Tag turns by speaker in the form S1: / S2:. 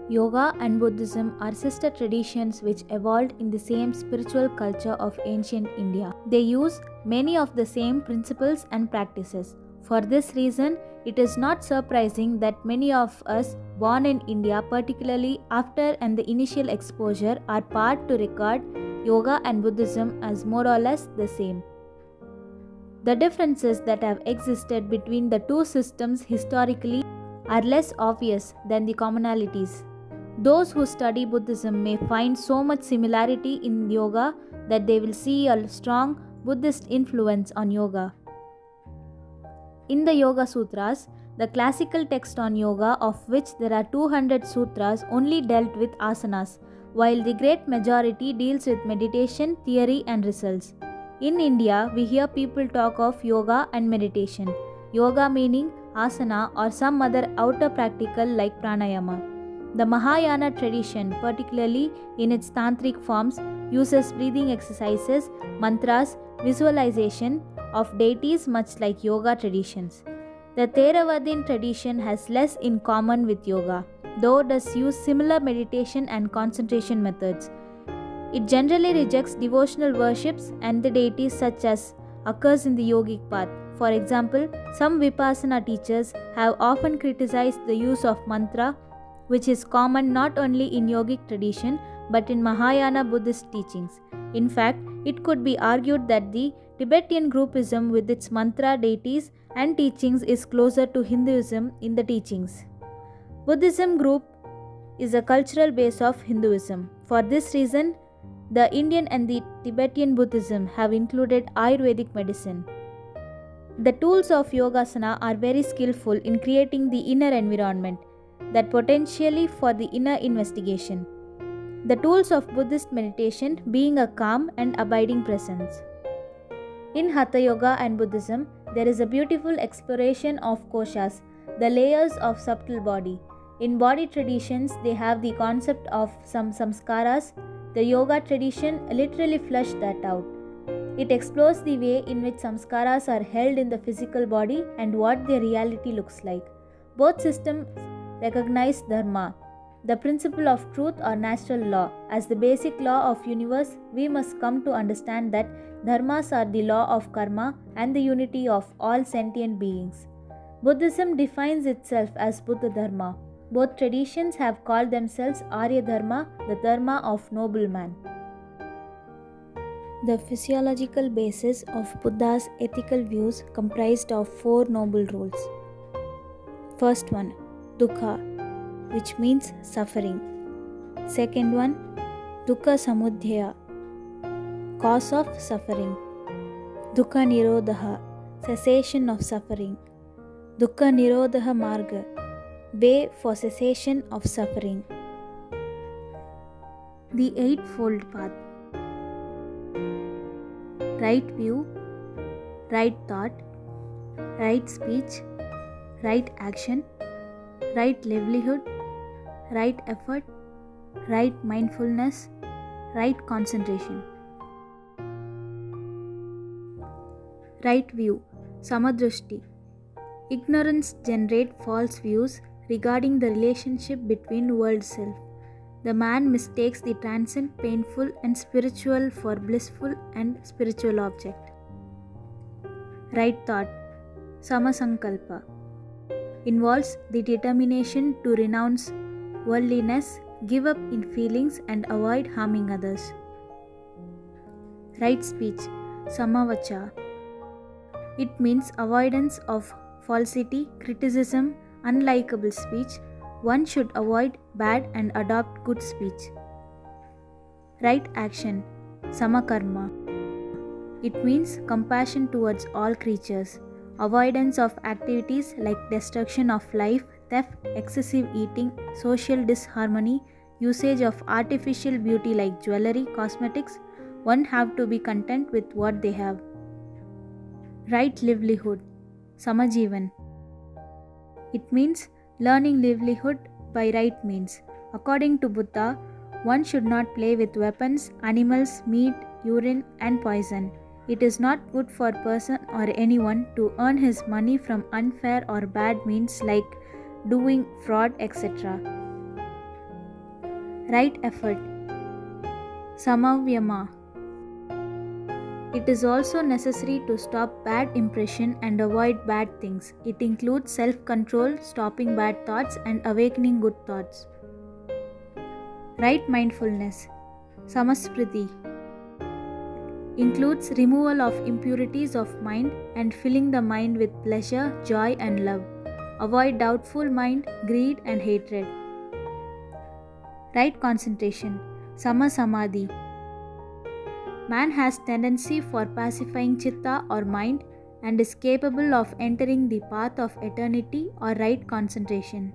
S1: Yoga and Buddhism are sister traditions which evolved in the same spiritual culture of ancient India. They use many of the same principles and practices. For this reason, it is not surprising that many of us born in India, particularly after and the initial exposure, are part to regard yoga and Buddhism as more or less the same. The differences that have existed between the two systems historically are less obvious than the commonalities. Those who study Buddhism may find so much similarity in yoga that they will see a strong Buddhist influence on yoga. In the Yoga Sutras, the classical text on yoga, of which there are 200 sutras, only dealt with asanas, while the great majority deals with meditation, theory, and results. In India, we hear people talk of yoga and meditation. Yoga meaning asana or some other outer practical like pranayama. The Mahayana tradition, particularly in its tantric forms, uses breathing exercises, mantras, visualization of deities much like yoga traditions. The Theravadian tradition has less in common with yoga, though does use similar meditation and concentration methods. It generally rejects devotional worships and the deities such as occurs in the yogic path. For example, some Vipassana teachers have often criticized the use of mantra, which is common not only in yogic tradition but in Mahayana Buddhist teachings. In fact, it could be argued that the Tibetan groupism with its mantra deities and teachings is closer to Hinduism in the teachings. Buddhism group is a cultural base of Hinduism. For this reason, the Indian and the Tibetan Buddhism have included Ayurvedic medicine. The tools of Yogasana are very skillful in creating the inner environment that potentially for the inner investigation. The tools of Buddhist meditation being a calm and abiding presence. In Hatha Yoga and Buddhism, there is a beautiful exploration of koshas, the layers of subtle body. In body traditions, they have the concept of some samskaras. The yoga tradition literally flushed that out. It explores the way in which samskaras are held in the physical body and what their reality looks like. Both systems recognize dharma, the principle of truth or natural law. As the basic law of universe, we must come to understand that dharmas are the law of karma and the unity of all sentient beings. Buddhism defines itself as Buddha Dharma. Both traditions have called themselves Arya Dharma, the Dharma of noble man. The physiological basis of Buddha's ethical views comprised of four noble rules. First one, dukkha, which means suffering. Second one, dukkha samudaya, cause of suffering. Dukkha nirodha, cessation of suffering. Dukkha nirodha marga, way for cessation of suffering. The Eightfold Path. Right view, right thought, right speech, right action, right livelihood, right effort, right mindfulness, right concentration. Right view, samadrushti. Ignorance generates false views regarding the relationship between world self. The man mistakes the transient, painful, and spiritual for blissful and spiritual object. Right thought, samasankalpa, involves the determination to renounce worldliness, give up in feelings, and avoid harming others. Right speech, samavacha. It means avoidance of falsity, criticism, unlikable speech. One should avoid bad and adopt good speech. Right action, samakarma. It means compassion towards all creatures, avoidance of activities like destruction of life, theft, excessive eating, social disharmony, usage of artificial beauty like jewelry, cosmetics. One have to be content with what they have. Right livelihood, samajivan. It means learning livelihood by right means. According to Buddha, one should not play with weapons, animals, meat, urine, and poison. It is not good for a person or anyone to earn his money from unfair or bad means like doing fraud, etc. Right effort. Samavyama. It is also necessary to stop bad impression and avoid bad things. It includes self-control, stopping bad thoughts and awakening good thoughts. Right mindfulness. Samaspriti. Includes removal of impurities of mind and filling the mind with pleasure, joy and love. Avoid doubtful mind, greed and hatred. Right concentration. Samasamadhi. Man has tendency for pacifying chitta or mind and is capable of entering the path of eternity or right concentration.